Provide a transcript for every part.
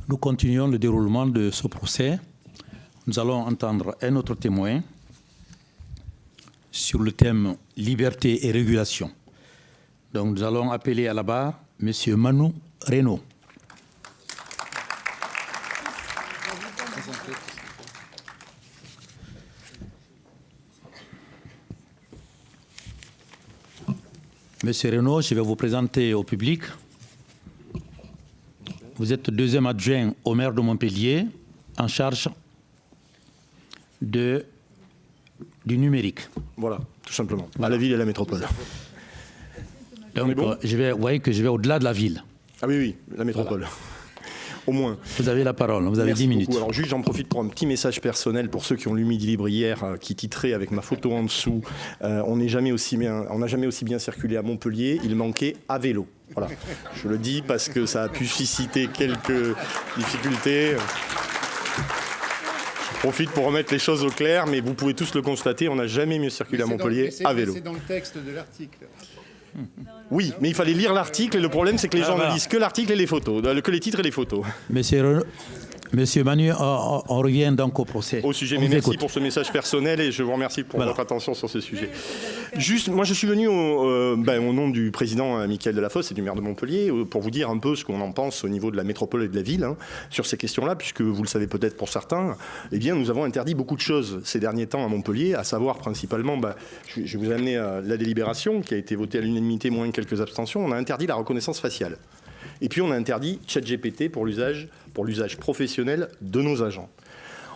Nous continuons le déroulement de ce procès. Nous allons entendre un autre témoin sur le thème liberté et régulation. Donc nous allons appeler à la barre M. Manu Reynaud. Monsieur Reynaud, je vais vous présenter au public. Vous êtes deuxième adjoint au maire de Montpellier, en charge du numérique. Voilà, tout simplement, à la ville et à la métropole. Donc, bon, vous voyez que je vais au-delà de la ville. Ah oui, la métropole. Voilà. Au moins. Vous avez la parole, vous avez 10 minutes. Beaucoup. Alors juste, j'en profite pour un petit message personnel pour ceux qui ont lu Midi Libre hier, qui titrait avec ma photo en dessous. On n'a jamais aussi bien circulé à Montpellier, il manquait à vélo. Voilà, je le dis parce que ça a pu susciter quelques difficultés. Je profite pour remettre les choses au clair, mais vous pouvez tous le constater, on n'a jamais mieux circulé à Montpellier à vélo. C'est dans le texte de l'article. Oui, mais il fallait lire l'article et le problème c'est que les gens ne lisent que l'article et les photos, que les titres et les photos. Monsieur Manu, on revient donc au procès. Au sujet, mais merci pour ce message personnel et je vous remercie pour votre attention sur ce sujet. Juste, moi je suis venu au nom du président Mickaël Delafosse et du maire de Montpellier pour vous dire un peu ce qu'on en pense au niveau de la métropole et de la ville sur ces questions-là, puisque vous le savez peut-être pour certains, eh bien nous avons interdit beaucoup de choses ces derniers temps à Montpellier, à savoir principalement, je vais vous amener à la délibération qui a été votée à l'unanimité moins quelques abstentions, on a interdit la reconnaissance faciale. Et puis on a interdit ChatGPT pour l'usage professionnel de nos agents.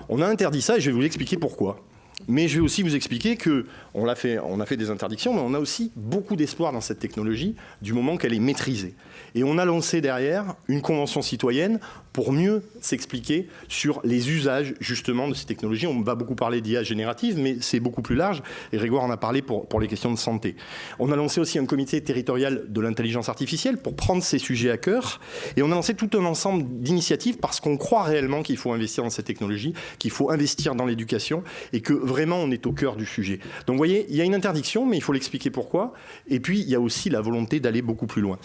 On a interdit ça et je vais vous expliquer pourquoi. Mais je vais aussi vous expliquer qu'on a fait des interdictions, mais on a aussi beaucoup d'espoir dans cette technologie du moment qu'elle est maîtrisée. Et on a lancé derrière une convention citoyenne pour mieux s'expliquer sur les usages justement de ces technologies. On va beaucoup parler d'IA générative, mais c'est beaucoup plus large. Et Grégoire en a parlé pour les questions de santé. On a lancé aussi un comité territorial de l'intelligence artificielle pour prendre ces sujets à cœur. Et on a lancé tout un ensemble d'initiatives parce qu'on croit réellement qu'il faut investir dans cette technologie, qu'il faut investir dans l'éducation et que vraiment on est au cœur du sujet. Donc vous voyez, il y a une interdiction, mais il faut l'expliquer pourquoi. Et puis il y a aussi la volonté d'aller beaucoup plus loin.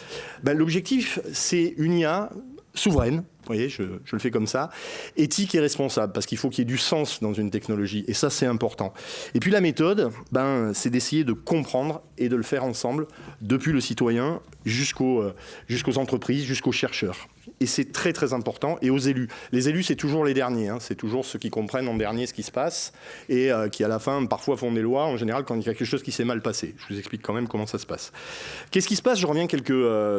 L'objectif, c'est une IA souveraine, vous voyez, je le fais comme ça, éthique et responsable, parce qu'il faut qu'il y ait du sens dans une technologie, et ça c'est important. Et puis la méthode, c'est d'essayer de comprendre et de le faire ensemble, depuis le citoyen jusqu'aux entreprises, jusqu'aux chercheurs. Et c'est très très important, et aux élus. Les élus, c'est toujours les derniers, c'est toujours ceux qui comprennent en dernier ce qui se passe, et qui à la fin parfois font des lois, en général quand il y a quelque chose qui s'est mal passé. Je vous explique quand même comment ça se passe. Qu'est-ce qui se passe? Je reviens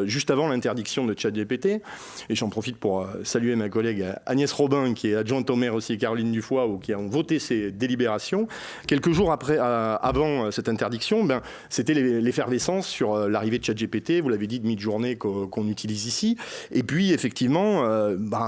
juste avant l'interdiction de ChatGPT, et j'en profite pour saluer ma collègue Agnès Robin, qui est adjointe au maire aussi, et Caroline Dufoy, qui ont voté ces délibérations. Quelques jours avant cette interdiction, c'était l'effervescence sur l'arrivée de ChatGPT, vous l'avez dit, de mi-journée qu'on utilise ici, et puis effectivement,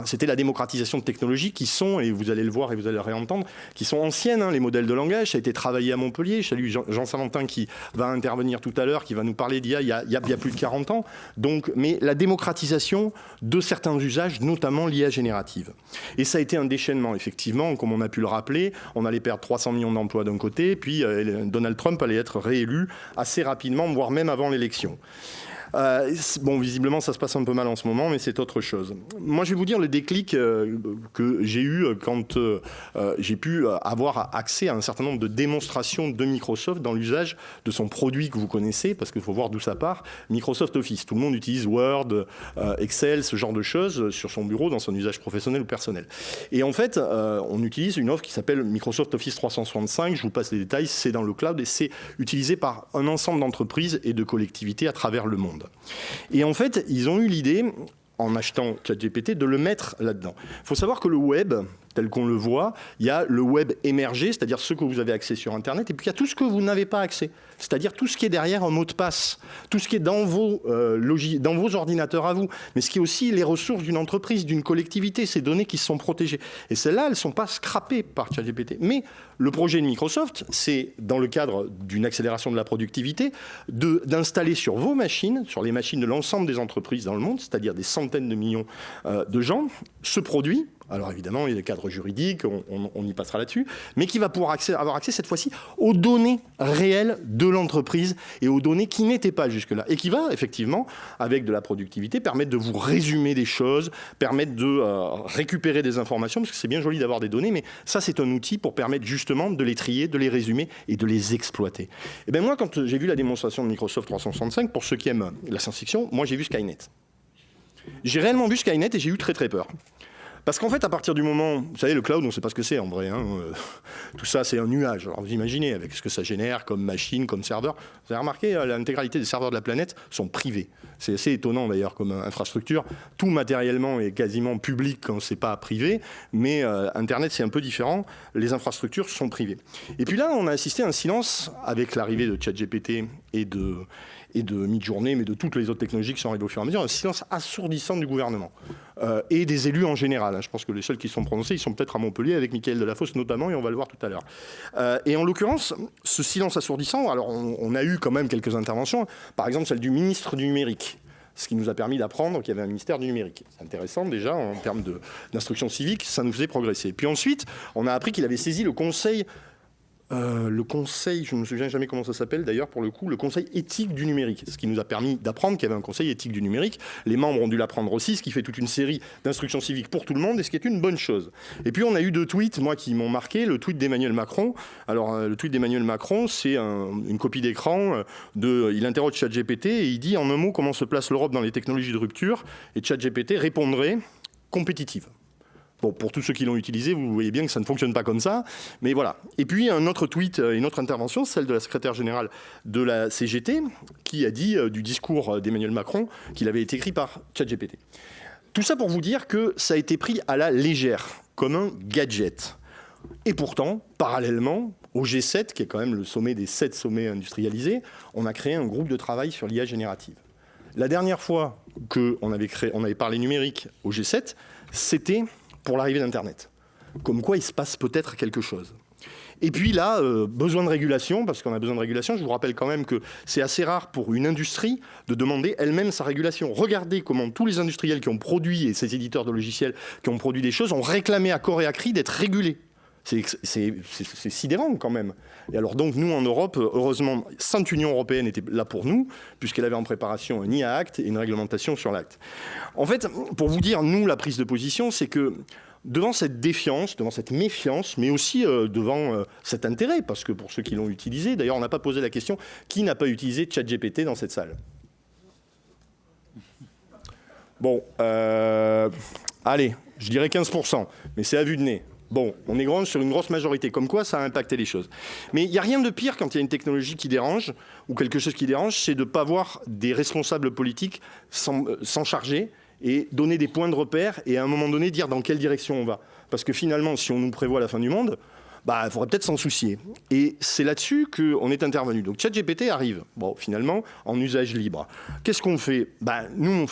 c'était la démocratisation de technologies qui sont, et vous allez le voir et vous allez le réentendre, qui sont anciennes, les modèles de langage. Ça a été travaillé à Montpellier. Je salue Jean Salentin qui va intervenir tout à l'heure, qui va nous parler d'IA il y a plus de 40 ans. Donc, mais la démocratisation de certains usages, notamment l'IA générative. Et ça a été un déchaînement, effectivement, comme on a pu le rappeler. On allait perdre 300 millions d'emplois d'un côté, puis Donald Trump allait être réélu assez rapidement, voire même avant l'élection. Visiblement, ça se passe un peu mal en ce moment, mais c'est autre chose. Moi, je vais vous dire le déclic que j'ai eu quand j'ai pu avoir accès à un certain nombre de démonstrations de Microsoft dans l'usage de son produit que vous connaissez, parce qu'il faut voir d'où ça part, Microsoft Office. Tout le monde utilise Word, Excel, ce genre de choses sur son bureau, dans son usage professionnel ou personnel. Et en fait, on utilise une offre qui s'appelle Microsoft Office 365. Je vous passe les détails, c'est dans le cloud et c'est utilisé par un ensemble d'entreprises et de collectivités à travers le monde. Et en fait, ils ont eu l'idée, en achetant ChatGPT, de le mettre là-dedans. Il faut savoir que le web, tel qu'on le voit, il y a le web émergé, c'est-à-dire ce que vous avez accès sur Internet, et puis il y a tout ce que vous n'avez pas accès, c'est-à-dire tout ce qui est derrière un mot de passe, tout ce qui est dans vos ordinateurs à vous, mais ce qui est aussi les ressources d'une entreprise, d'une collectivité, ces données qui sont protégées. Et celles-là, elles ne sont pas scrappées par ChatGPT. Mais le projet de Microsoft, c'est, dans le cadre d'une accélération de la productivité, d'installer sur vos machines, sur les machines de l'ensemble des entreprises dans le monde, c'est-à-dire des centaines de millions de gens, ce produit Alors évidemment, il y a des cadres juridiques, on y passera là-dessus, mais qui va pouvoir avoir accès cette fois-ci aux données réelles de l'entreprise et aux données qui n'étaient pas jusque-là. Et qui va effectivement, avec de la productivité, permettre de vous résumer des choses, permettre de récupérer des informations, parce que c'est bien joli d'avoir des données, mais ça c'est un outil pour permettre justement de les trier, de les résumer et de les exploiter. Et bien moi, quand j'ai vu la démonstration de Microsoft 365, pour ceux qui aiment la science-fiction, moi j'ai vu Skynet. J'ai réellement vu Skynet et j'ai eu très très peur. Parce qu'en fait, à partir du moment, vous savez, le cloud, on ne sait pas ce que c'est en vrai. Tout ça, c'est un nuage. Alors vous imaginez, avec ce que ça génère comme machine, comme serveur. Vous avez remarqué, l'intégralité des serveurs de la planète sont privés. C'est assez étonnant d'ailleurs comme infrastructure. Tout matériellement est quasiment public quand c'est pas privé, mais Internet, c'est un peu différent. Les infrastructures sont privées. Et puis là, on a assisté à un silence avec l'arrivée de ChatGPT et de Midjourney, mais de toutes les autres technologies qui sont arrivées au fur et à mesure, un silence assourdissant du gouvernement et des élus en général. Je pense que les seuls qui sont prononcés, ils sont peut-être à Montpellier, avec Mickaël Delafosse notamment, et on va le voir tout à l'heure. Et en l'occurrence, ce silence assourdissant, alors on a eu quand même quelques interventions, par exemple celle du ministre du numérique, ce qui nous a permis d'apprendre qu'il y avait un ministère du numérique. C'est intéressant déjà en termes d'instruction civique, ça nous faisait progresser. Puis ensuite, on a appris qu'il avait saisi le conseil, je ne me souviens jamais comment ça s'appelle d'ailleurs pour le coup, le conseil éthique du numérique, ce qui nous a permis d'apprendre qu'il y avait un conseil éthique du numérique. Les membres ont dû l'apprendre aussi, ce qui fait toute une série d'instructions civiques pour tout le monde et ce qui est une bonne chose. Et puis on a eu 2 tweets, moi, qui m'ont marqué. Le tweet d'Emmanuel Macron. Alors le tweet d'Emmanuel Macron, c'est une copie d'écran il interroge ChatGPT et il dit en un mot comment se place l'Europe dans les technologies de rupture, et ChatGPT répondrait compétitive. Bon, pour tous ceux qui l'ont utilisé, vous voyez bien que ça ne fonctionne pas comme ça, mais voilà. Et puis un autre tweet, une autre intervention, celle de la secrétaire générale de la CGT, qui a dit du discours d'Emmanuel Macron qu'il avait été écrit par ChatGPT. Tout ça pour vous dire que ça a été pris à la légère, comme un gadget. Et pourtant, parallèlement, au G7, qui est quand même le sommet des 7 sommets industrialisés, on a créé un groupe de travail sur l'IA générative. La dernière fois qu'on avait parlé numérique au G7, c'était pour l'arrivée d'Internet. Comme quoi, il se passe peut-être quelque chose. Et puis là, besoin de régulation, parce qu'on a besoin de régulation. Je vous rappelle quand même que c'est assez rare pour une industrie de demander elle-même sa régulation. Regardez comment tous les industriels qui ont produit, et ces éditeurs de logiciels qui ont produit des choses, ont réclamé à corps et à cri d'être régulés. C'est sidérant quand même. Et alors donc nous en Europe, heureusement, Sainte Union européenne était là pour nous, puisqu'elle avait en préparation un IA Act et une réglementation sur l'acte. En fait, pour vous dire, nous, la prise de position, c'est que devant cette défiance, devant cette méfiance, mais aussi devant cet intérêt, parce que pour ceux qui l'ont utilisé, d'ailleurs on n'a pas posé la question, qui n'a pas utilisé ChatGPT dans cette salle? Bon, allez, je dirais 15%, mais c'est à vue de nez. Bon, on est grand sur une grosse majorité, comme quoi ça a impacté les choses. Mais il n'y a rien de pire quand il y a une technologie qui dérange, ou quelque chose qui dérange, c'est de ne pas voir des responsables politiques s'en charger et donner des points de repère et à un moment donné dire dans quelle direction on va. Parce que finalement, si on nous prévoit la fin du monde, il faudrait peut-être s'en soucier. Et c'est là-dessus qu'on est intervenu. Donc ChatGPT arrive, bon, finalement, en usage libre. Qu'est-ce qu'on fait? Nous,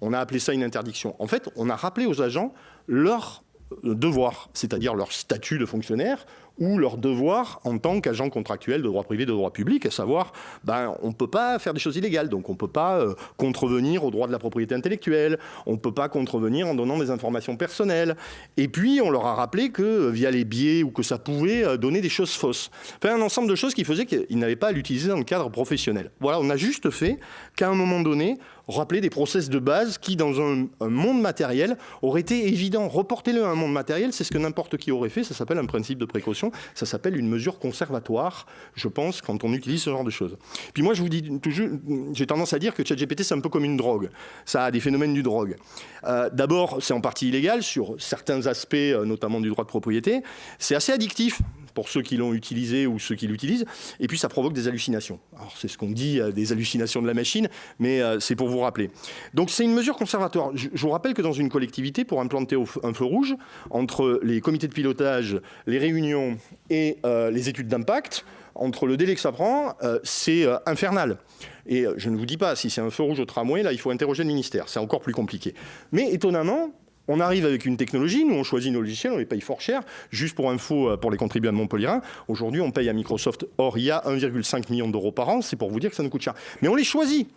on a appelé ça une interdiction. En fait, on a rappelé aux agents leur devoir, c'est-à-dire leur statut de fonctionnaire ou leur devoir en tant qu'agent contractuel de droit privé, de droit public, à savoir, on ne peut pas faire des choses illégales, donc on ne peut pas contrevenir au droit de la propriété intellectuelle, on ne peut pas contrevenir en donnant des informations personnelles. Et puis, on leur a rappelé que via les biais ou que ça pouvait donner des choses fausses. Enfin, un ensemble de choses qui faisaient qu'ils n'avaient pas à l'utiliser dans le cadre professionnel. Voilà, on a juste fait qu'à un moment donné, rappeler des process de base qui, dans un monde matériel, auraient été évidents. Reportez-le à un monde matériel, c'est ce que n'importe qui aurait fait, ça s'appelle un principe de précaution, ça s'appelle une mesure conservatoire, je pense, quand on utilise ce genre de choses. Puis moi, je vous dis toujours, j'ai tendance à dire que ChatGPT, c'est un peu comme une drogue. Ça a des phénomènes du drogue. D'abord, c'est en partie illégal sur certains aspects, notamment du droit de propriété. C'est assez addictif pour ceux qui l'ont utilisé ou ceux qui l'utilisent, et puis ça provoque des hallucinations. Alors c'est ce qu'on dit, des hallucinations de la machine, mais c'est pour vous rappeler. Donc c'est une mesure conservatoire. Je vous rappelle que dans une collectivité, pour implanter un feu rouge, entre les comités de pilotage, les réunions et les études d'impact, entre le délai que ça prend, c'est infernal. Et je ne vous dis pas, si c'est un feu rouge au tramway, là il faut interroger le ministère, c'est encore plus compliqué. Mais étonnamment, on arrive avec une technologie, nous on choisit nos logiciels, on les paye fort cher. Juste pour info, pour les contribuables montpelliérains, aujourd'hui on paye à Microsoft hors IA 1,5 million d'euros par an, c'est pour vous dire que ça nous coûte cher. Mais on les choisit.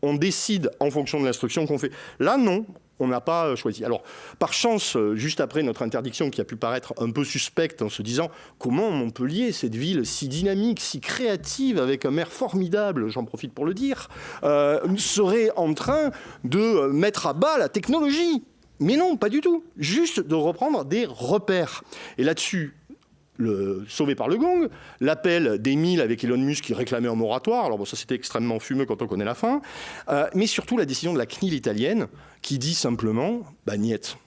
on décide en fonction de l'instruction qu'on fait. Là, non. On n'a pas choisi. Alors, par chance, juste après notre interdiction qui a pu paraître un peu suspecte en se disant comment Montpellier, cette ville si dynamique, si créative, avec un maire formidable, j'en profite pour le dire, serait en train de mettre à bas la technologie. Mais non, pas du tout. Juste de reprendre des repères. Et là-dessus, sauvé par le gong, l'appel d'Emile avec Elon Musk qui réclamait un moratoire, alors bon, ça c'était extrêmement fumeux quand on connaît la fin, mais surtout la décision de la CNIL italienne qui dit simplement, niet,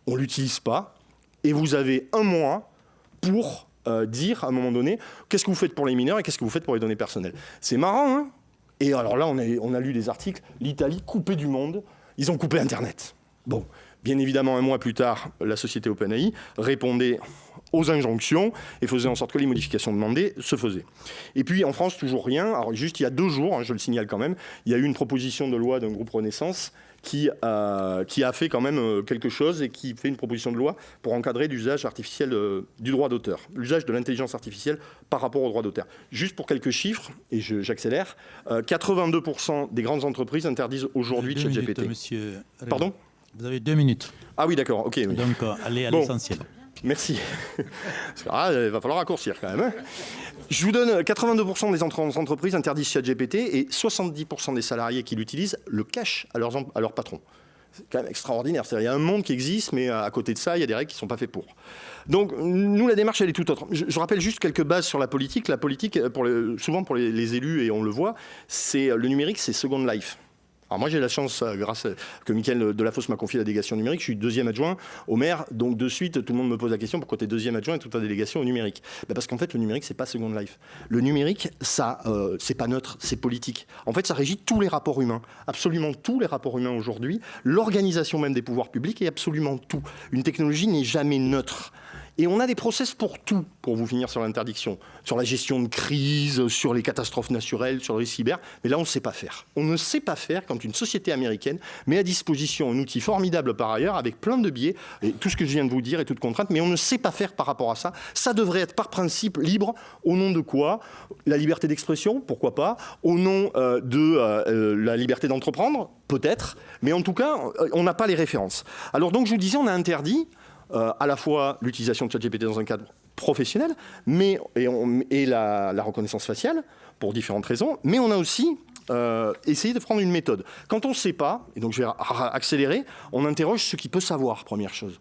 on ne l'utilise pas, et vous avez un mois pour dire à un moment donné, qu'est-ce que vous faites pour les mineurs et qu'est-ce que vous faites pour les données personnelles. C'est marrant, hein. Et alors là, on a lu des articles, l'Italie coupée du monde, ils ont coupé Internet. Bon, bien évidemment, un mois plus tard, la société OpenAI répondait aux injonctions et faisait en sorte que les modifications demandées se faisaient. Et puis en France, toujours rien. Alors juste il y a 2 jours, je le signale quand même, il y a eu une proposition de loi d'un groupe Renaissance qui a fait quand même quelque chose et qui fait une proposition de loi pour encadrer l'usage artificiel du droit d'auteur, l'usage de l'intelligence artificielle par rapport au droit d'auteur. Juste pour quelques chiffres, et j'accélère, 82% des grandes entreprises interdisent aujourd'hui ChatGPT. Monsieur Rémy. Pardon ? Vous avez 2 minutes. Ah oui, d'accord, ok. Oui. Donc, allez à l'essentiel. Merci. Parce que, il va falloir raccourcir quand même. Je vous donne 82% des entreprises interdisent ChatGPT et 70% des salariés qui l'utilisent le cachent à leur patron. C'est quand même extraordinaire. C'est-à-dire, il y a un monde qui existe, mais à côté de ça, il y a des règles qui ne sont pas faites pour. Donc, nous, la démarche, elle est tout autre. Je rappelle juste quelques bases sur la politique. La politique, souvent pour les élus, et on le voit, le numérique, c'est Second Life. Alors moi j'ai la chance, grâce à que Mickaël Delafosse m'a confié la délégation numérique, je suis 2e adjoint au maire, donc de suite tout le monde me pose la question pourquoi tu es 2e adjoint et toute ta délégation au numérique. Parce qu'en fait le numérique c'est pas Second Life. Le numérique ça c'est pas neutre, c'est politique. En fait ça régit tous les rapports humains, absolument tous les rapports humains aujourd'hui, l'organisation même des pouvoirs publics et absolument tout. Une technologie n'est jamais neutre. Et on a des process pour tout, pour vous finir sur l'interdiction, sur la gestion de crise, sur les catastrophes naturelles, sur les cyber. Mais là, on ne sait pas faire. On ne sait pas faire quand une société américaine met à disposition un outil formidable par ailleurs, avec plein de biais, et tout ce que je viens de vous dire est toute contrainte, mais on ne sait pas faire par rapport à ça. Ça devrait être par principe libre. Au nom de quoi ? La liberté d'expression, pourquoi pas ? Au nom de la liberté d'entreprendre, peut-être. Mais en tout cas, on n'a pas les références. Alors donc, je vous disais, on a interdit à la fois l'utilisation de ChatGPT dans un cadre professionnel, et la reconnaissance faciale, pour différentes raisons, mais on a aussi essayé de prendre une méthode. Quand on ne sait pas, et donc je vais accélérer, on interroge ce qui peut savoir, première chose.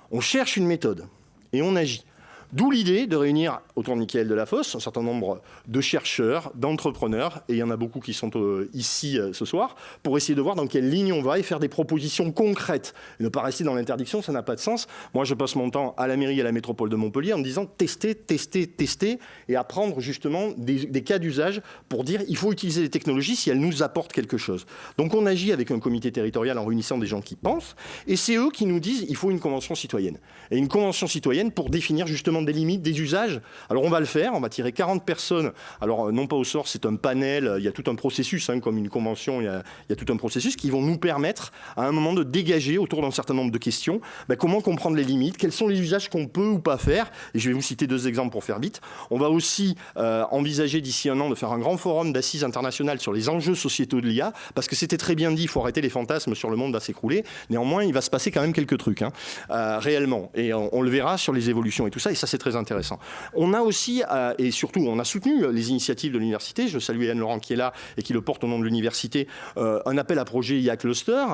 On cherche une méthode, et on agit. D'où l'idée de réunir autour de Mickaël Delafosse un certain nombre de chercheurs, d'entrepreneurs, et il y en a beaucoup qui sont ici ce soir, pour essayer de voir dans quelle ligne on va et faire des propositions concrètes. Et ne pas rester dans l'interdiction, ça n'a pas de sens. Moi, je passe mon temps à la mairie et à la métropole de Montpellier en me disant tester, tester, tester, et apprendre justement des cas d'usage pour dire il faut utiliser les technologies si elles nous apportent quelque chose. Donc on agit avec un comité territorial en réunissant des gens qui pensent, et c'est eux qui nous disent il faut une convention citoyenne. Et une convention citoyenne pour définir justement des limites, des usages. Alors on va le faire, on va tirer 40 personnes. Alors non pas au sort, c'est un panel, il y a tout un processus, comme une convention, il y a tout un processus qui vont nous permettre à un moment de dégager autour d'un certain nombre de questions, comment comprendre les limites, quels sont les usages qu'on peut ou pas faire. Et je vais vous citer 2 exemples pour faire vite. On va aussi envisager d'ici un an de faire un grand forum d'assises internationales sur les enjeux sociétaux de l'IA, parce que c'était très bien dit, il faut arrêter les fantasmes sur le monde va s'écrouler. Néanmoins, il va se passer quand même quelques trucs, réellement. Et on le verra sur les évolutions et tout ça, et ça c'est très intéressant. On a aussi, et surtout, on a soutenu les initiatives de l'université. Je salue Hélène Laurent qui est là et qui le porte au nom de l'université. Un appel à projet IA Cluster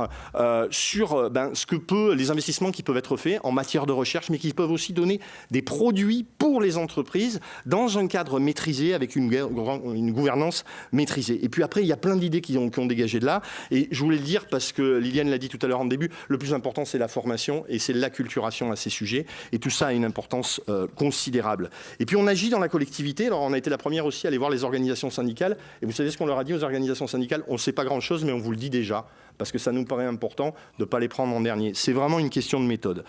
sur les investissements qui peuvent être faits en matière de recherche, mais qui peuvent aussi donner des produits pour les entreprises dans un cadre maîtrisé, avec une gouvernance maîtrisée. Et puis après, il y a plein d'idées qui ont dégagé de là. Et je voulais le dire parce que Liliane l'a dit tout à l'heure en début, le plus important, c'est la formation et c'est l'acculturation à ces sujets. Et tout ça a une importance considérable. Et puis on agit dans la collectivité. Alors on a été la première aussi à aller voir les organisations syndicales. Et vous savez ce qu'on leur a dit aux organisations syndicales ? On ne sait pas grand-chose, mais on vous le dit déjà, parce que ça nous paraît important de ne pas les prendre en dernier. C'est vraiment une question de méthode.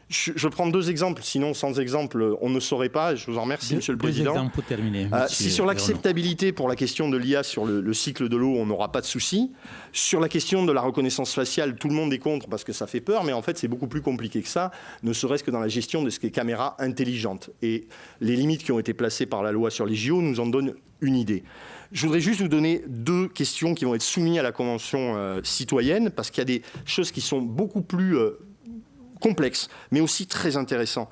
Je prends 2 exemples, sinon sans exemple, on ne saurait pas. Je vous en remercie, Monsieur le Président. 2 exemples pour terminer. Si sur l'acceptabilité pour la question de l'IA sur le cycle de l'eau, on n'aura pas de souci. Sur la question de la reconnaissance faciale, tout le monde est contre parce que ça fait peur, mais en fait, c'est beaucoup plus compliqué que ça, ne serait-ce que dans la gestion de ce qu'est caméra intelligente. Et les limites qui ont été placées par la loi sur les JO nous en donnent une idée. Je voudrais juste vous donner 2 questions qui vont être soumises à la Convention citoyenne, parce qu'il y a des choses qui sont beaucoup plus complexe, mais aussi très intéressant.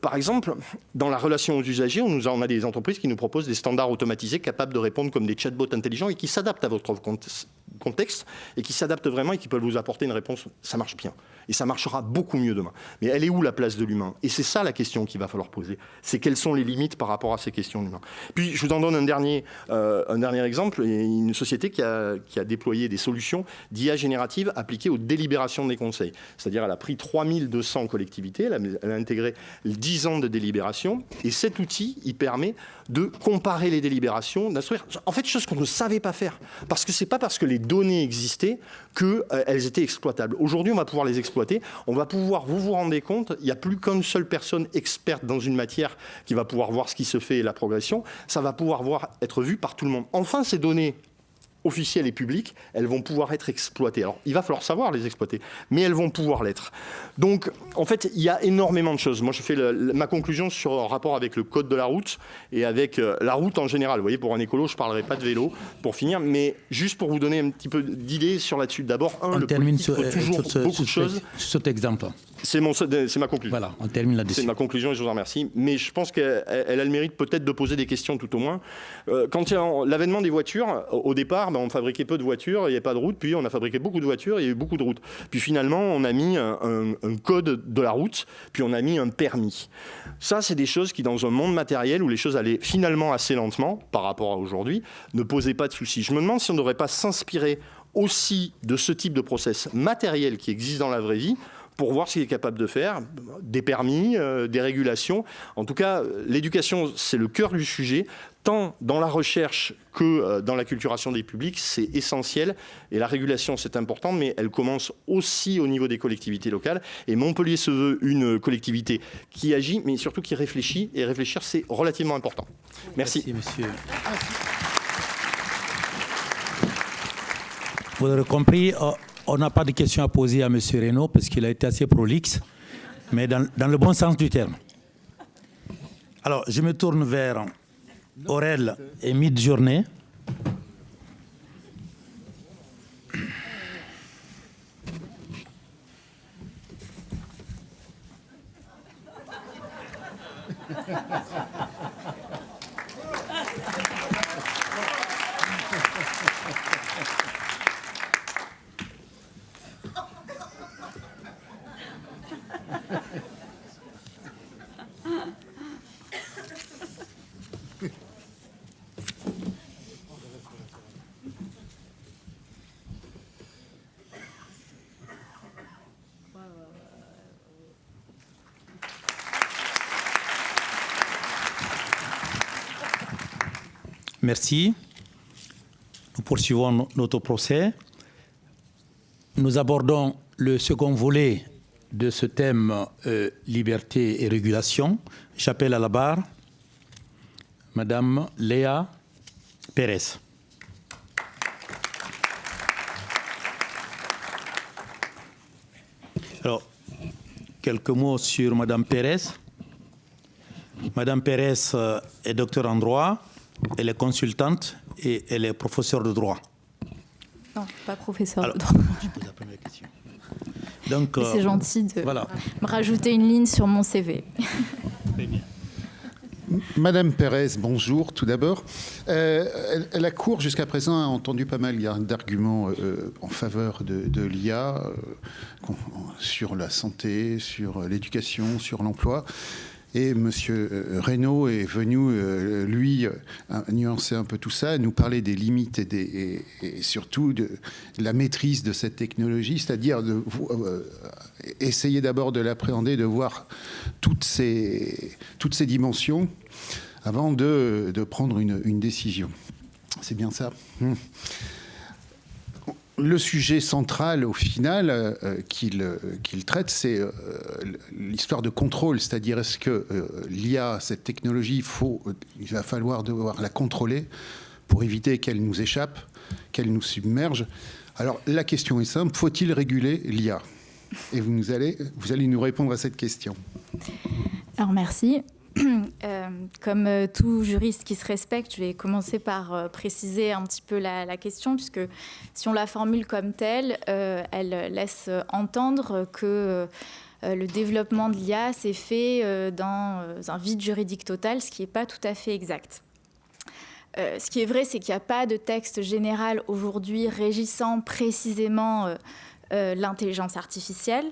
Par exemple, dans la relation aux usagers, on a des entreprises qui nous proposent des standards automatisés capables de répondre comme des chatbots intelligents et qui s'adaptent à votre contexte et qui s'adaptent vraiment et qui peuvent vous apporter une réponse. Ça marche bien. Et ça marchera beaucoup mieux demain. Mais elle est où la place de l'humain? Et c'est ça la question qu'il va falloir poser. C'est quelles sont les limites par rapport à ces questions d'humain. Puis je vous en donne un dernier exemple. Il y a une société qui a déployé des solutions d'IA générative appliquées aux délibérations des conseils. C'est-à-dire elle a pris 3200 collectivités, elle a intégré 10 ans de délibération. Et cet outil, il permet de comparer les délibérations, d'instruire. En fait, chose qu'on ne savait pas faire. Parce que ce n'est pas parce que les données existaient qu'elles étaient exploitables. Aujourd'hui, on va pouvoir les exploiter. On va pouvoir, vous rendez compte, il n'y a plus qu'une seule personne experte dans une matière qui va pouvoir voir ce qui se fait et la progression. Ça va pouvoir être vu par tout le monde. Enfin, ces données officielles et publiques, elles vont pouvoir être exploitées. Alors, il va falloir savoir les exploiter, mais elles vont pouvoir l'être. Donc, en fait, il y a énormément de choses. Moi, je fais ma conclusion sur un rapport avec le code de la route et avec la route en général. Vous voyez, pour un écolo, je ne parlerai pas de vélo pour finir, mais juste pour vous donner un petit peu d'idées sur là-dessus. D'abord, le politique peut toujours beaucoup de choses. Sur cet exemple. C'est ma conclusion. Voilà, on termine là-dessus. C'est ma conclusion et je vous en remercie. Mais je pense qu'elle a le mérite peut-être de poser des questions tout au moins. Quand il y a l'avènement des voitures, au départ, on fabriquait peu de voitures, il n'y avait pas de route, puis on a fabriqué beaucoup de voitures, il y a eu beaucoup de routes. Puis finalement, on a mis un code de la route, puis on a mis un permis. Ça, c'est des choses qui, dans un monde matériel où les choses allaient finalement assez lentement par rapport à aujourd'hui, ne posaient pas de soucis. Je me demande si on ne devrait pas s'inspirer aussi de ce type de process matériel qui existe dans la vraie vie pour voir ce qu'il est capable de faire, des permis, des régulations. En tout cas, l'éducation, c'est le cœur du sujet. Tant dans la recherche que dans l'acculturation des publics, c'est essentiel. Et la régulation, c'est important, mais elle commence aussi au niveau des collectivités locales. Et Montpellier se veut une collectivité qui agit, mais surtout qui réfléchit. Et réfléchir, c'est relativement important. Merci. Merci, monsieur. Vous aurez compris, on n'a pas de questions à poser à monsieur Reynaud parce qu'il a été assez prolixe, mais dans le bon sens du terme. Alors, je me tourne vers Aurel et Mid-Journée. Merci. Nous poursuivons notre procès. Nous abordons le second volet de ce thème liberté et régulation. J'appelle à la barre Madame Léa Pérez. Alors, quelques mots sur Madame Pérez. Madame Pérez est docteur en droit. Elle est consultante et elle est professeure de droit. Non, pas professeure de droit. Je pose la première question. Donc, c'est gentil de me rajouter une ligne sur mon CV. Très bien. Madame Pérez, bonjour tout d'abord. La Cour, jusqu'à présent, a entendu pas mal d'arguments en faveur de l'IA sur la santé, sur l'éducation, sur l'emploi. Et M. Reynaud est venu, lui, nuancer un peu tout ça, nous parler des limites et surtout de la maîtrise de cette technologie, c'est-à-dire essayer d'abord de l'appréhender, de voir toutes ces dimensions avant de prendre une décision. C'est bien ça ? Le sujet central, au final, qu'il traite, c'est l'histoire de contrôle. C'est-à-dire, est-ce que l'IA, cette technologie, il va falloir devoir la contrôler pour éviter qu'elle nous échappe, qu'elle nous submerge. Alors, la question est simple, faut-il réguler l'IA ? Et vous allez nous répondre à cette question. Alors, merci. Comme tout juriste qui se respecte, je vais commencer par préciser un petit peu la question, puisque si on la formule comme telle, elle laisse entendre que le développement de l'IA s'est fait dans un vide juridique total, ce qui n'est pas tout à fait exact. Ce qui est vrai, c'est qu'il n'y a pas de texte général aujourd'hui régissant précisément l'intelligence artificielle.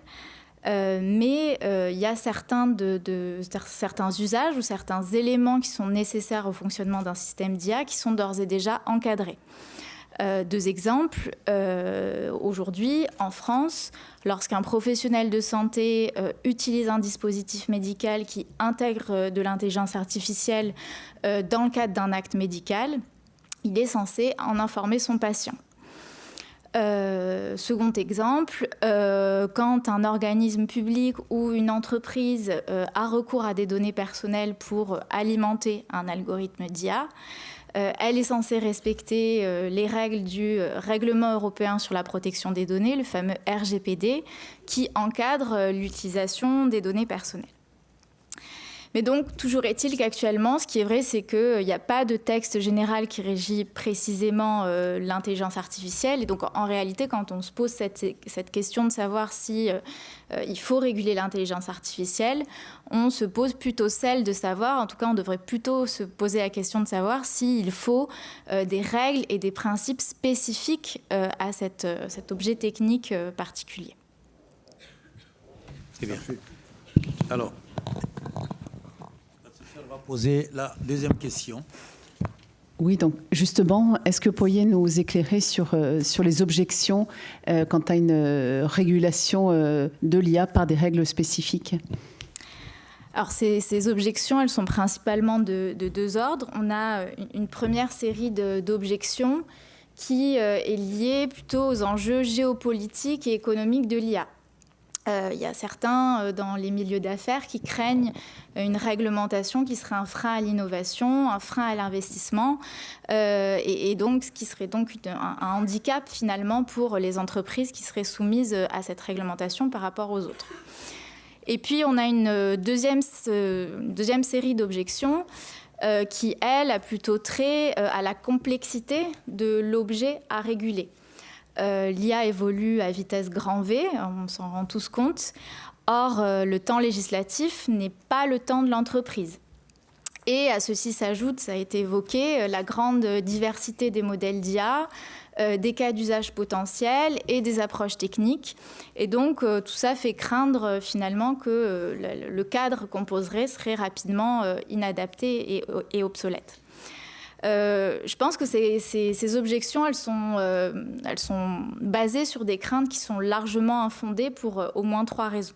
Mais il y a certains usages ou certains éléments qui sont nécessaires au fonctionnement d'un système d'IA qui sont d'ores et déjà encadrés. Deux exemples. Aujourd'hui, en France, lorsqu'un professionnel de santé utilise un dispositif médical qui intègre de l'intelligence artificielle dans le cadre d'un acte médical, il est censé en informer son patient. Second exemple, quand un organisme public ou une entreprise a recours à des données personnelles pour alimenter un algorithme d'IA, elle est censée respecter les règles du Règlement européen sur la protection des données, le fameux RGPD, qui encadre l'utilisation des données personnelles. Mais donc, toujours est-il qu'actuellement, ce qui est vrai, c'est qu'il n'y a pas de texte général qui régit précisément l'intelligence artificielle. Et donc, en réalité, quand on se pose cette question de savoir si il faut réguler l'intelligence artificielle, on se pose plutôt celle de savoir, en tout cas, on devrait plutôt se poser la question de savoir s'il faut des règles et des principes spécifiques à cet objet technique particulier. C'est bien. Alors, on va poser la deuxième question. Oui, donc justement, est-ce que vous pourriez nous éclairer sur les objections quant à une régulation de l'IA par des règles spécifiques ? Alors ces objections, elles sont principalement de deux ordres. On a une première série d'objections qui est liée plutôt aux enjeux géopolitiques et économiques de l'IA. Il y a certains dans les milieux d'affaires qui craignent une réglementation qui serait un frein à l'innovation, un frein à l'investissement, et donc ce qui serait donc un handicap finalement pour les entreprises qui seraient soumises à cette réglementation par rapport aux autres. Et puis on a une deuxième série d'objections qui, elle, a plutôt trait à la complexité de l'objet à réguler. L'IA évolue à vitesse grand V, on s'en rend tous compte. Or, le temps législatif n'est pas le temps de l'entreprise. Et à ceci s'ajoute, ça a été évoqué, la grande diversité des modèles d'IA, des cas d'usage potentiels et des approches techniques. Et donc, tout ça fait craindre finalement que le cadre qu'on poserait serait rapidement inadapté et obsolète. Je pense que ces objections, elles sont basées sur des craintes qui sont largement infondées pour au moins 3 raisons.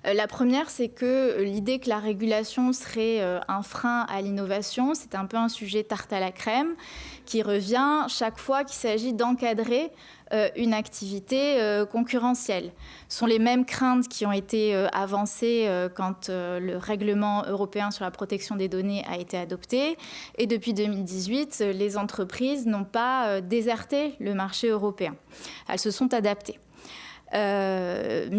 La première, c'est que l'idée que la régulation serait un frein à l'innovation, c'est un peu un sujet tarte à la crème qui revient chaque fois qu'il s'agit d'encadrer une activité concurrentielle. Ce sont les mêmes craintes qui ont été avancées quand le règlement européen sur la protection des données a été adopté. Et depuis 2018, les entreprises n'ont pas déserté le marché européen. Elles se sont adaptées. L'effet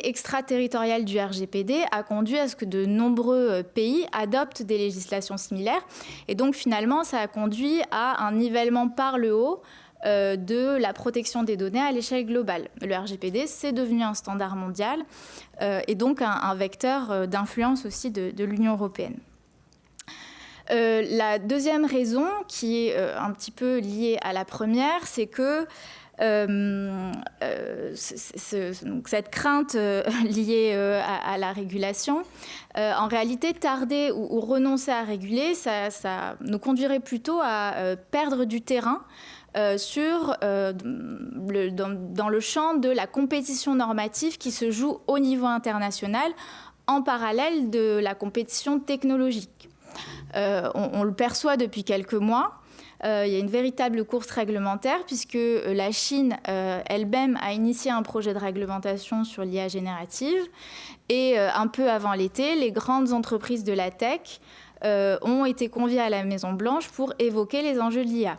extraterritorial du RGPD a conduit à ce que de nombreux pays adoptent des législations similaires. Et donc, finalement, ça a conduit à un nivellement par le haut de la protection des données à l'échelle globale. Le RGPD, c'est devenu un standard mondial et donc un vecteur d'influence aussi de l'Union européenne. La deuxième raison, qui est un petit peu liée à la première, c'est que cette crainte liée à la régulation, en réalité, tarder ou renoncer à réguler, ça nous conduirait plutôt à perdre du terrain dans le champ de la compétition normative qui se joue au niveau international en parallèle de la compétition technologique. On le perçoit depuis quelques mois. Il y a une véritable course réglementaire puisque la Chine elle-même a initié un projet de réglementation sur l'IA générative et un peu avant l'été, les grandes entreprises de la tech ont été conviées à la Maison-Blanche pour évoquer les enjeux de l'IA.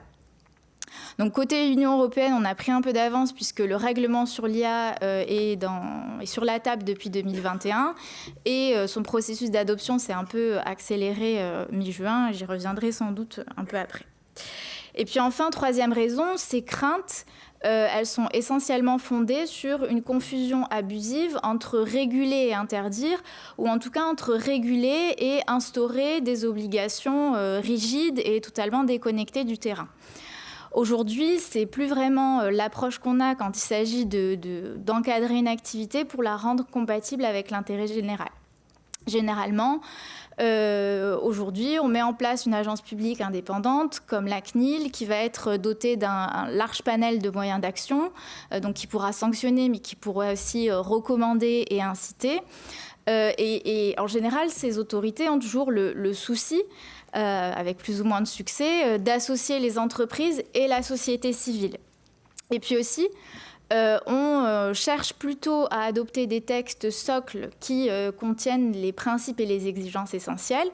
Donc côté Union européenne, on a pris un peu d'avance puisque le règlement sur l'IA est sur la table depuis 2021 et son processus d'adoption s'est un peu accéléré mi-juin. J'y reviendrai sans doute un peu après. Et puis enfin, troisième raison, ces craintes, elles sont essentiellement fondées sur une confusion abusive entre réguler et interdire, ou en tout cas entre réguler et instaurer des obligations rigides et totalement déconnectées du terrain. Aujourd'hui, c'est plus vraiment l'approche qu'on a quand il s'agit d'encadrer une activité pour la rendre compatible avec l'intérêt général. Généralement, aujourd'hui, on met en place une agence publique indépendante comme la CNIL qui va être dotée d'un large panel de moyens d'action, donc qui pourra sanctionner mais qui pourra aussi recommander et inciter. Et en général, ces autorités ont toujours le souci, avec plus ou moins de succès, d'associer les entreprises et la société civile. Et puis aussi, on cherche plutôt à adopter des textes socles qui contiennent les principes et les exigences essentielles,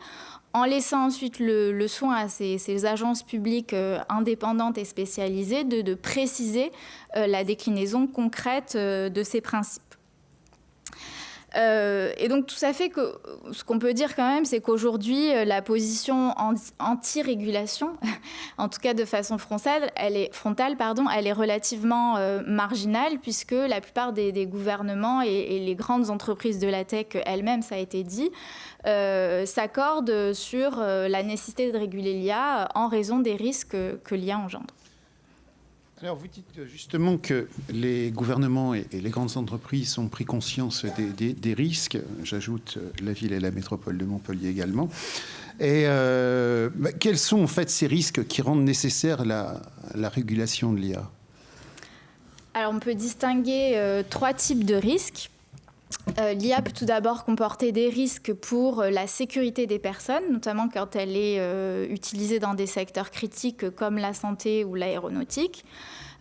en laissant ensuite le soin à ces agences publiques indépendantes et spécialisées de préciser la déclinaison concrète de ces principes. Et donc tout ça fait que ce qu'on peut dire quand même, c'est qu'aujourd'hui, la position anti-régulation, en tout cas de façon frontale, elle est relativement marginale, puisque la plupart des gouvernements et les grandes entreprises de la tech elles-mêmes, ça a été dit, s'accordent sur la nécessité de réguler l'IA en raison des risques que l'IA engendre. Alors, vous dites justement que les gouvernements et les grandes entreprises ont pris conscience des risques. J'ajoute la ville et la métropole de Montpellier également. Et quels sont en fait ces risques qui rendent nécessaire la régulation de l'IA ? Alors, on peut distinguer 3 types de risques. L'IA peut tout d'abord comporter des risques pour la sécurité des personnes, notamment quand elle est utilisée dans des secteurs critiques comme la santé ou l'aéronautique.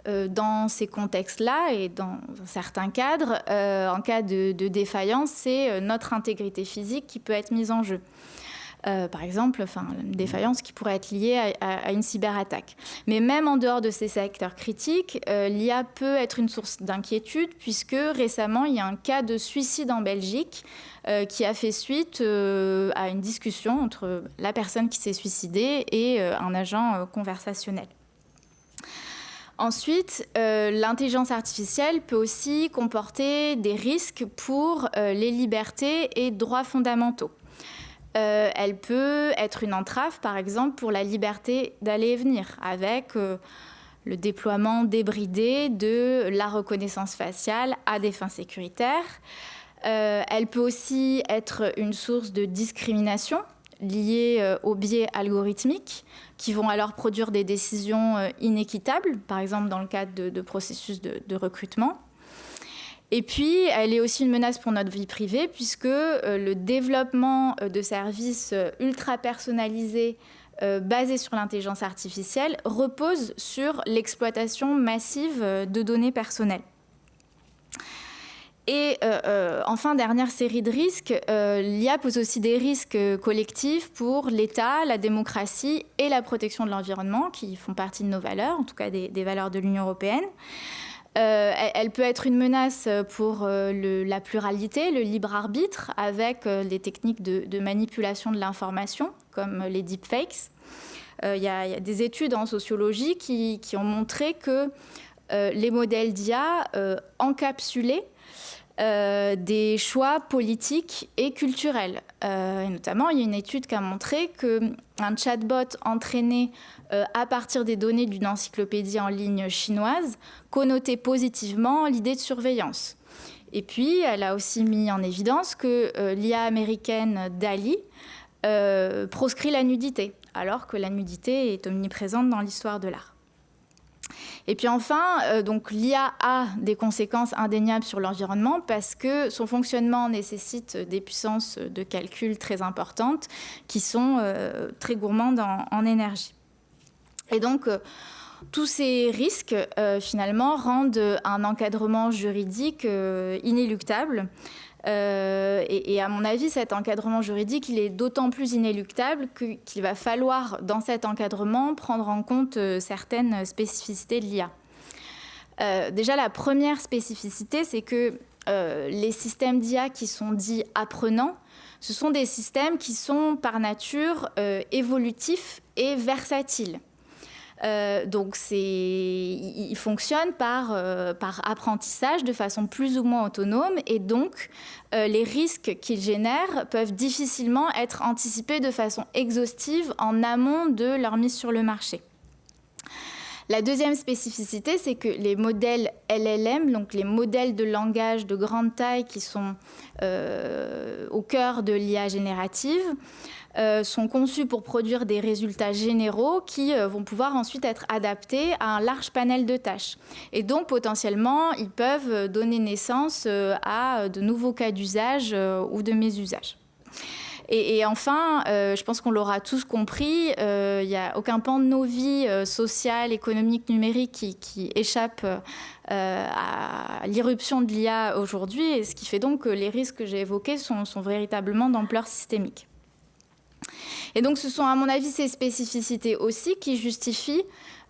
Dans ces contextes-là et dans certains cadres, en cas de défaillance, c'est notre intégrité physique qui peut être mise en jeu. Par exemple, une défaillance qui pourrait être liée à une cyberattaque. Mais même en dehors de ces secteurs critiques, l'IA peut être une source d'inquiétude puisque récemment, il y a un cas de suicide en Belgique qui a fait suite à une discussion entre la personne qui s'est suicidée et un agent conversationnel. Ensuite, l'intelligence artificielle peut aussi comporter des risques pour les libertés et droits fondamentaux. Elle peut être une entrave, par exemple, pour la liberté d'aller et venir, avec le déploiement débridé de la reconnaissance faciale à des fins sécuritaires. Elle peut aussi être une source de discrimination liée aux biais algorithmiques qui vont alors produire des décisions inéquitables, par exemple dans le cadre de processus de recrutement. Et puis, elle est aussi une menace pour notre vie privée, puisque le développement de services ultra personnalisés basés sur l'intelligence artificielle repose sur l'exploitation massive de données personnelles. Et enfin, dernière série de risques, l'IA pose aussi des risques collectifs pour l'État, la démocratie et la protection de l'environnement, qui font partie de nos valeurs, en tout cas des valeurs de l'Union européenne. Elle peut être une menace pour la pluralité, le libre arbitre, avec des techniques de manipulation de l'information, comme les deepfakes. Il y a des études en sociologie qui ont montré que les modèles d'IA encapsulaient des choix politiques et culturels. Et notamment, il y a une étude qui a montré qu'un chatbot entraîné à partir des données d'une encyclopédie en ligne chinoise connotait positivement l'idée de surveillance. Et puis, elle a aussi mis en évidence que l'IA américaine DALL-E proscrit la nudité, alors que la nudité est omniprésente dans l'histoire de l'art. Et puis enfin, donc l'IA a des conséquences indéniables sur l'environnement parce que son fonctionnement nécessite des puissances de calcul très importantes qui sont très gourmandes en énergie. Et donc, Tous ces risques, finalement, rendent un encadrement juridique inéluctable. Et à mon avis, cet encadrement juridique, il est d'autant plus inéluctable qu'il va falloir, dans cet encadrement, prendre en compte certaines spécificités de l'IA. Déjà, la première spécificité, c'est que les systèmes d'IA qui sont dits apprenants, ce sont des systèmes qui sont par nature évolutifs et versatiles. Donc, ils fonctionnent par apprentissage de façon plus ou moins autonome et donc les risques qu'ils génèrent peuvent difficilement être anticipés de façon exhaustive en amont de leur mise sur le marché. La deuxième spécificité, c'est que les modèles LLM, donc les modèles de langage de grande taille qui sont au cœur de l'IA générative, sont conçus pour produire des résultats généraux qui vont pouvoir ensuite être adaptés à un large panel de tâches. Et donc, potentiellement, ils peuvent donner naissance à de nouveaux cas d'usage ou de mésusage. Et enfin, je pense qu'on l'aura tous compris, il n'y a aucun pan de nos vies sociales, économiques, numériques qui échappe à l'irruption de l'IA aujourd'hui, et ce qui fait donc que les risques que j'ai évoqués sont véritablement d'ampleur systémique. Et donc, ce sont, à mon avis, ces spécificités aussi qui justifient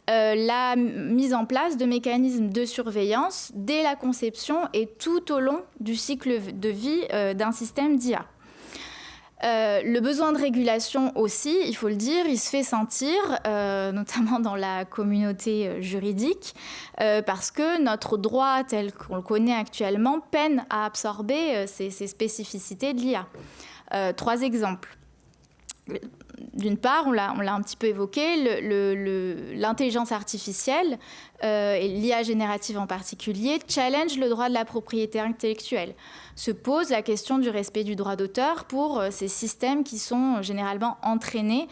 la mise en place de mécanismes de surveillance dès la conception et tout au long du cycle de vie d'un système d'IA. Le besoin de régulation aussi, il faut le dire, il se fait sentir, notamment dans la communauté juridique, parce que notre droit tel qu'on le connaît actuellement peine à absorber ces spécificités de l'IA. 3 exemples. D'une part, on l'a un petit peu évoqué, l'intelligence artificielle et l'IA générative en particulier challenge le droit de la propriété intellectuelle. Se pose la question du respect du droit d'auteur pour ces systèmes qui sont généralement entraînés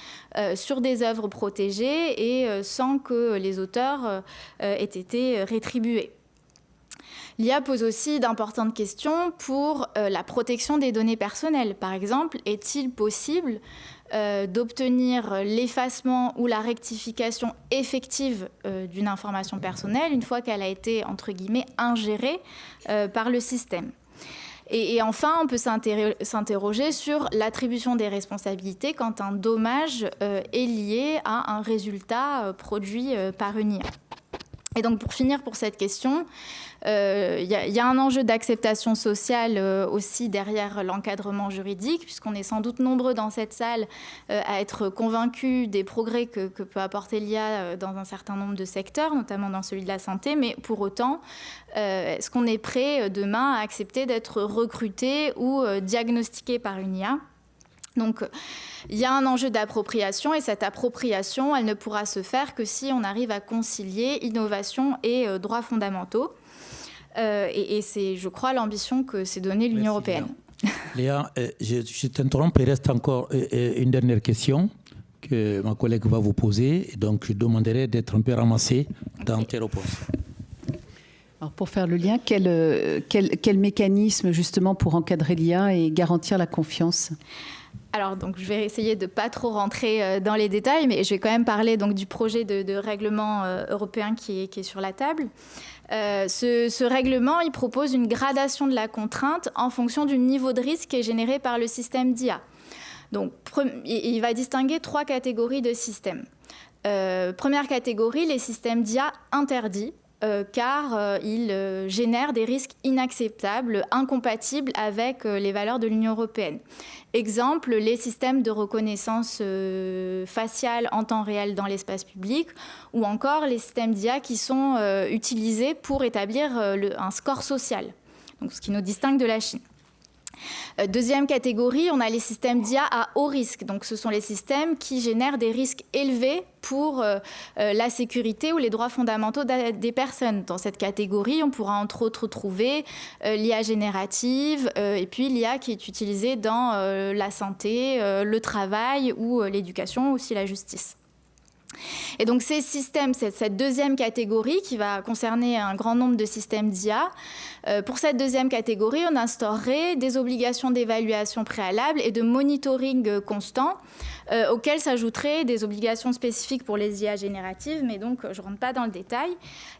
sur des œuvres protégées et sans que les auteurs aient été rétribués. L'IA pose aussi d'importantes questions pour la protection des données personnelles. Par exemple, est-il possible d'obtenir l'effacement ou la rectification effective d'une information personnelle une fois qu'elle a été, entre guillemets, ingérée par le système? Et enfin, on peut s'interroger sur l'attribution des responsabilités quand un dommage est lié à un résultat produit par une IA. Et donc, pour finir pour cette question, y a un enjeu d'acceptation sociale aussi derrière l'encadrement juridique, puisqu'on est sans doute nombreux dans cette salle à être convaincus des progrès que peut apporter l'IA dans un certain nombre de secteurs, notamment dans celui de la santé. Mais pour autant, est-ce qu'on est prêt demain à accepter d'être recruté ou diagnostiqué par une IA ? Donc, il y a un enjeu d'appropriation et cette appropriation, elle ne pourra se faire que si on arrive à concilier innovation et droits fondamentaux. Et c'est, je crois, l'ambition que s'est donnée l'Union européenne. Léa, je t'interromps, il reste encore une dernière question que ma collègue va vous poser. Donc, je demanderai d'être un peu ramassé dans tes réponses. Alors pour faire le lien, quel mécanisme justement pour encadrer l'IA et garantir la confiance ? Alors, donc, je vais essayer de ne pas trop rentrer dans les détails, mais je vais quand même parler donc, du projet de règlement européen qui est sur la table. Ce règlement, il propose une gradation de la contrainte en fonction du niveau de risque qui est généré par le système d'IA. Donc, il va distinguer 3 catégories de systèmes. Première catégorie, les systèmes d'IA interdits. Car il génère des risques inacceptables, incompatibles avec les valeurs de l'Union européenne. Exemple, les systèmes de reconnaissance faciale en temps réel dans l'espace public, ou encore les systèmes d'IA qui sont utilisés pour établir un score social, donc ce qui nous distingue de la Chine. Deuxième catégorie, on a les systèmes d'IA à haut risque. Donc, ce sont les systèmes qui génèrent des risques élevés pour la sécurité ou les droits fondamentaux des personnes. Dans cette catégorie, on pourra entre autres trouver l'IA générative et puis l'IA qui est utilisée dans la santé, le travail ou l'éducation, aussi la justice. Et donc ces systèmes, cette deuxième catégorie qui va concerner un grand nombre de systèmes d'IA, pour cette deuxième catégorie, on instaurerait des obligations d'évaluation préalable et de monitoring constant, auxquelles s'ajouteraient des obligations spécifiques pour les IA génératives, mais donc je ne rentre pas dans le détail.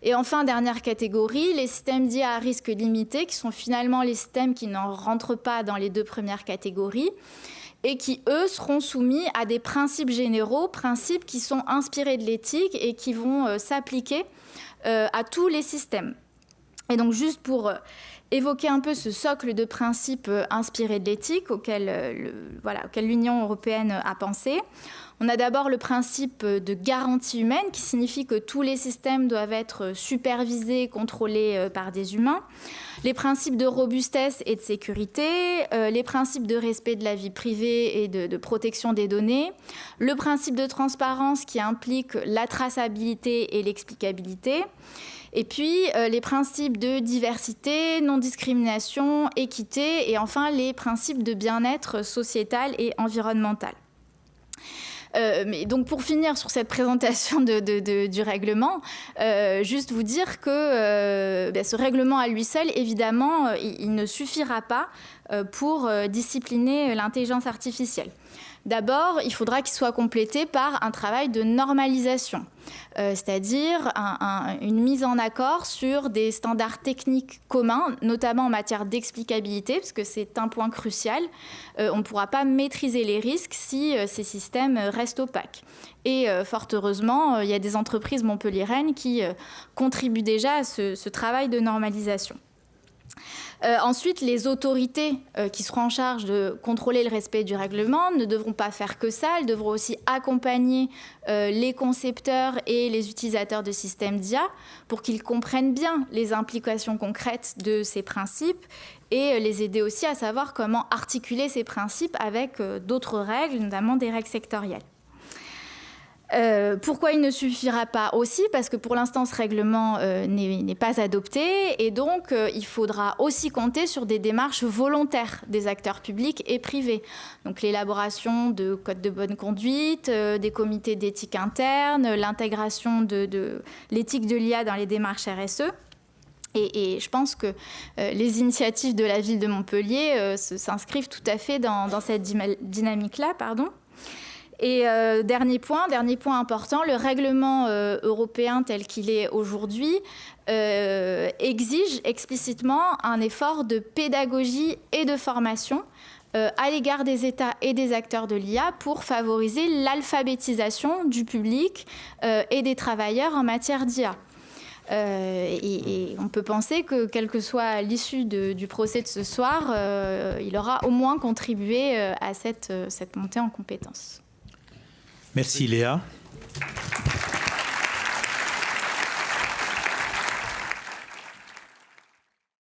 Et enfin, dernière catégorie, les systèmes d'IA à risque limité, qui sont finalement les systèmes qui n'en rentrent pas dans les deux premières catégories, et qui, eux, seront soumis à des principes généraux, principes qui sont inspirés de l'éthique et qui vont s'appliquer à tous les systèmes. Et donc, juste pour évoquer un peu ce socle de principes inspirés de l'éthique auquel l'Union européenne a pensé, on a d'abord le principe de garantie humaine, qui signifie que tous les systèmes doivent être supervisés, contrôlés par des humains. Les principes de robustesse et de sécurité, les principes de respect de la vie privée et de protection des données, le principe de transparence qui implique la traçabilité et l'explicabilité, et puis les principes de diversité, non-discrimination, équité, et enfin les principes de bien-être sociétal et environnemental. Mais donc pour finir sur cette présentation du règlement, juste vous dire que ce règlement à lui seul, évidemment, il ne suffira pas pour discipliner l'intelligence artificielle. D'abord, il faudra qu'il soit complété par un travail de normalisation, c'est-à-dire une mise en accord sur des standards techniques communs, notamment en matière d'explicabilité, parce que c'est un point crucial. On ne pourra pas maîtriser les risques si ces systèmes restent opaques. Et fort heureusement, il y a des entreprises montpelliéraines qui contribuent déjà à ce travail de normalisation. Ensuite, les autorités qui seront en charge de contrôler le respect du règlement ne devront pas faire que ça, elles devront aussi accompagner les concepteurs et les utilisateurs de systèmes d'IA pour qu'ils comprennent bien les implications concrètes de ces principes et les aider aussi à savoir comment articuler ces principes avec d'autres règles, notamment des règles sectorielles. Pourquoi il ne suffira pas aussi? Parce que pour l'instant, ce règlement n'est pas adopté et donc il faudra aussi compter sur des démarches volontaires des acteurs publics et privés. Donc l'élaboration de codes de bonne conduite, des comités d'éthique interne, l'intégration de l'éthique de l'IA dans les démarches RSE. Et je pense que les initiatives de la ville de Montpellier s'inscrivent tout à fait dans cette dynamique-là, Et dernier point important, le règlement européen tel qu'il est aujourd'hui exige explicitement un effort de pédagogie et de formation à l'égard des États et des acteurs de l'IA pour favoriser l'alphabétisation du public et des travailleurs en matière d'IA. Et on peut penser que, quelle que soit l'issue du procès de ce soir, il aura au moins contribué à cette montée en compétences. Merci Léa.